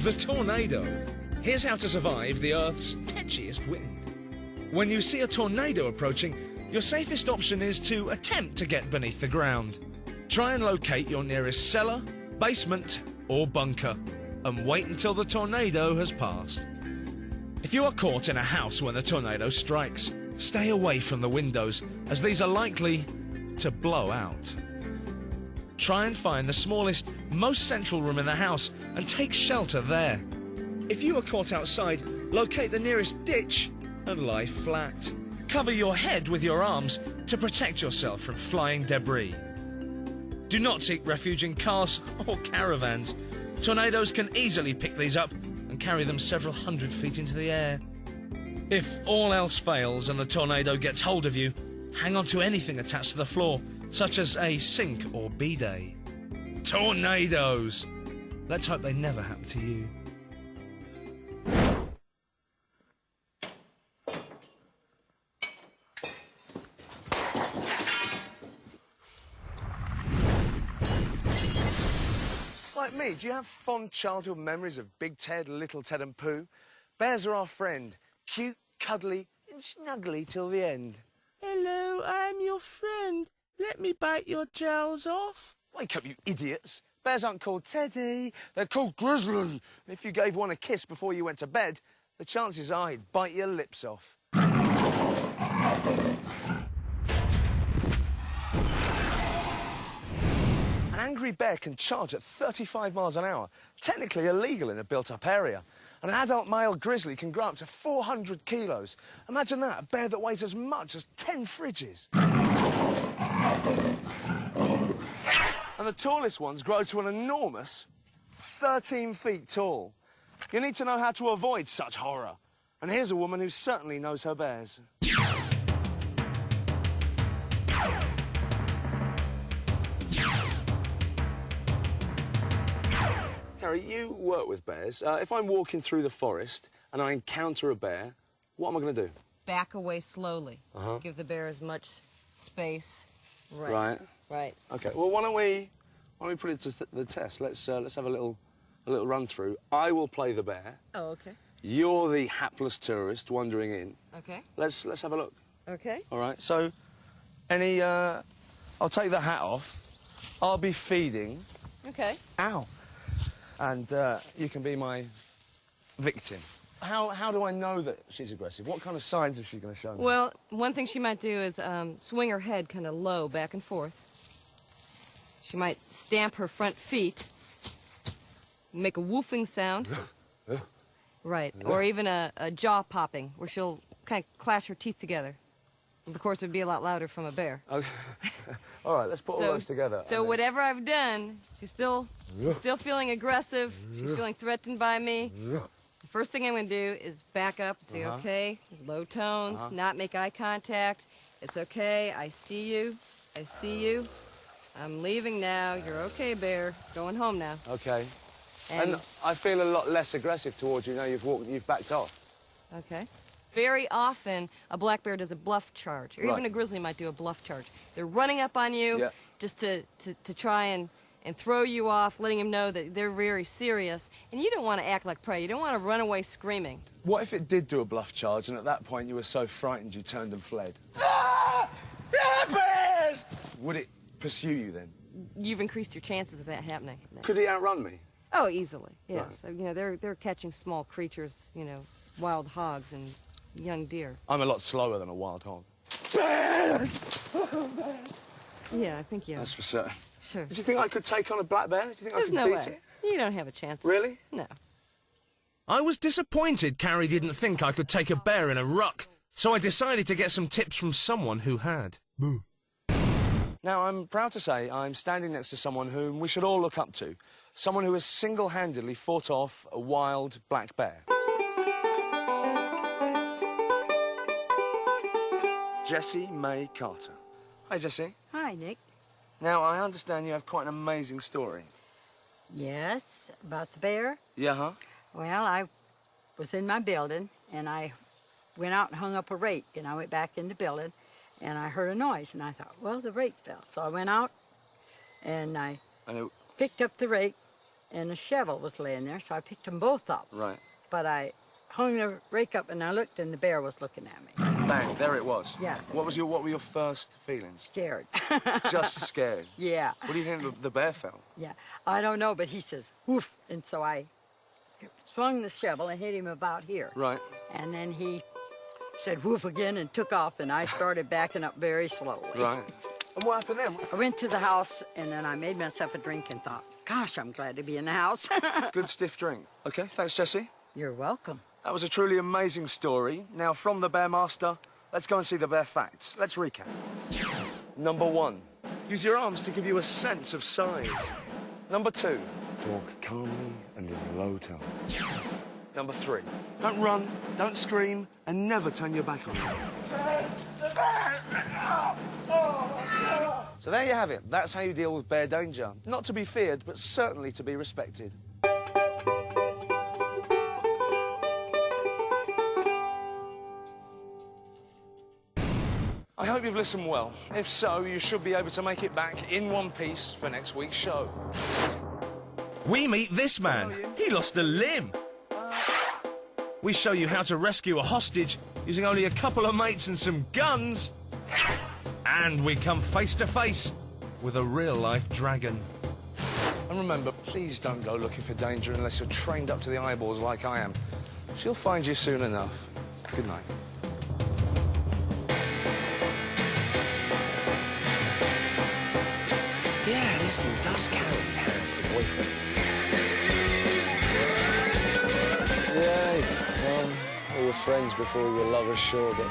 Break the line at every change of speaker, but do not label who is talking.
The tornado. Here's how to survive the Earth's tetchiest wind. When you see a tornado approaching, your safest option is to attempt to get beneath the ground. Try and locate your nearest cellar, basement, or bunker, and wait until the tornado has passed. If you are caught in a house when the tornado strikes, stay away from the windows, as these are likely to blow out. Try and find the smallest, most central room in the house and take shelter there. If you are caught outside, locate the nearest ditch and lie flat. Cover your head with your arms to protect yourself from flying debris. Do not seek refuge in cars or caravans. Tornadoes can easily pick these up and carry them several hundred feet into the air. If all else fails and the tornado gets hold of you, hang on to anything attached to the floor, such as a sink or bidet. Tornadoes! Let's hope they never happen to you. Like me, do you have fond childhood memories of Big Ted, Little Ted and Pooh? Bears are our friend. Cute, cuddly and snuggly till the end.
Hello, I'm your friend. Let me bite your jowls off.
Wake up, you idiots. Bears aren't called Teddy, they're called Grizzly. And if you gave one a kiss before you went to bed, the chances are he'd bite your lips off. An angry bear can charge at 35 miles an hour, technically illegal in a built-up area. An adult male grizzly can grow up to 400 kilos. Imagine that, a bear that weighs as much as 10 fridges. And the tallest ones grow to an enormous 13 feet tall. You need to know how to avoid such horror. And here's a woman who certainly knows her bears. Harry, you work with bears. If I'm walking through the forest and I encounter a bear, what am I going to do?
Back away slowly. Give the bear as much space.
Right. Okay. Well, why don't we put it to the test? Let's have a little run through. I will play the bear.
Oh, okay.
You're the hapless tourist wandering in.
Okay.
Let's have a look.
Okay.
All right. So, I'll take the hat off. I'll be feeding.
Okay.
Ow. And you can be my victim. How do I know that she's aggressive? What kind of signs is she going to show me?
Well, one thing she might do is swing her head kind of low, back and forth. She might stamp her front feet, make a woofing sound. Right. Or even a jaw popping, where she'll kind of clash her teeth together. Of course, it would be a lot louder from a bear.
Okay. All right, let's put all those together.
So whatever I've done, she's still feeling aggressive. She's feeling threatened by me. The first thing I'm going to do is back up and say, okay, low tones, not make eye contact. It's okay, I see you, I see you. I'm leaving now, you're okay, bear. Going home now.
Okay. And I feel a lot less aggressive towards you now you've backed off.
Okay. Very often, a black bear does a bluff charge, or even a grizzly might do a bluff charge. They're running up on you just to try and throw you off, letting them know that they're very serious. And you don't want to act like prey. You don't want to run away screaming.
What if it did do a bluff charge, and at that point you were so frightened you turned and fled? Ah! Bears! Would it pursue you then?
You've increased your chances of that happening.
Could he outrun me?
Oh, easily, yes.
Right.
You know, they're catching small creatures, you know, wild hogs and young deer.
I'm a lot slower than a wild hog. Bears!
Yeah, I think you.
That's for certain.
Sure.
Do you think I could take on a black bear? Do you think
There's
I
no
could
way.
beat it?
You don't have a chance.
Really?
No.
I was disappointed Carrie didn't think I could take a bear in a ruck, so I decided to get some tips from someone who had. Boo. Now, I'm proud to say I'm standing next to someone whom we should all look up to. Someone who has single-handedly fought off a wild black bear. Jessie May Carter. Hi, Jessie.
Hi, Nick.
Now, I understand you have quite an amazing story.
Yes, about the bear?
Yeah, huh?
Well, I was in my building, and I went out and hung up a rake, and I went back in the building, and I heard a noise, and I thought, well, the rake fell. So I went out, and I picked up the rake, and a shovel was laying there, so I picked them both up.
Right.
But I hung the rake up and I looked, and the bear was looking at me.
Bang, there it was.
Yeah.
What were your first feelings?
Scared.
Just scared.
Yeah.
What do you think the bear felt?
Yeah. I don't know, but he says, woof. And so I swung the shovel and hit him about here.
Right.
And then he said woof again and took off, and I started backing up very slowly.
Right. And what happened then?
I went to the house, and then I made myself a drink and thought, gosh, I'm glad to be in the house.
Good stiff drink. Okay, thanks, Jessie.
You're welcome.
That was a truly amazing story. Now, from the Bear Master, let's go and see the bear facts. Let's recap. Number 1, use your arms to give you a sense of size. Number 2, talk calmly and in a low tone. Number 3, don't run, don't scream, and never turn your back on them. So there you have it. That's how you deal with bear danger. Not to be feared, but certainly to be respected. I hope you've listened well. If so, you should be able to make it back in one piece for next week's show.
We meet this man. He lost a limb. We show you how to rescue a hostage using only a couple of mates and some guns. And we come face to face with a real-life dragon.
And remember, please don't go looking for danger unless you're trained up to the eyeballs like I am. She'll find you soon enough. Good night.
Yeah, listen, does Carrie have a boyfriend?
Yeah, well, we were friends before we were lovers, sure, but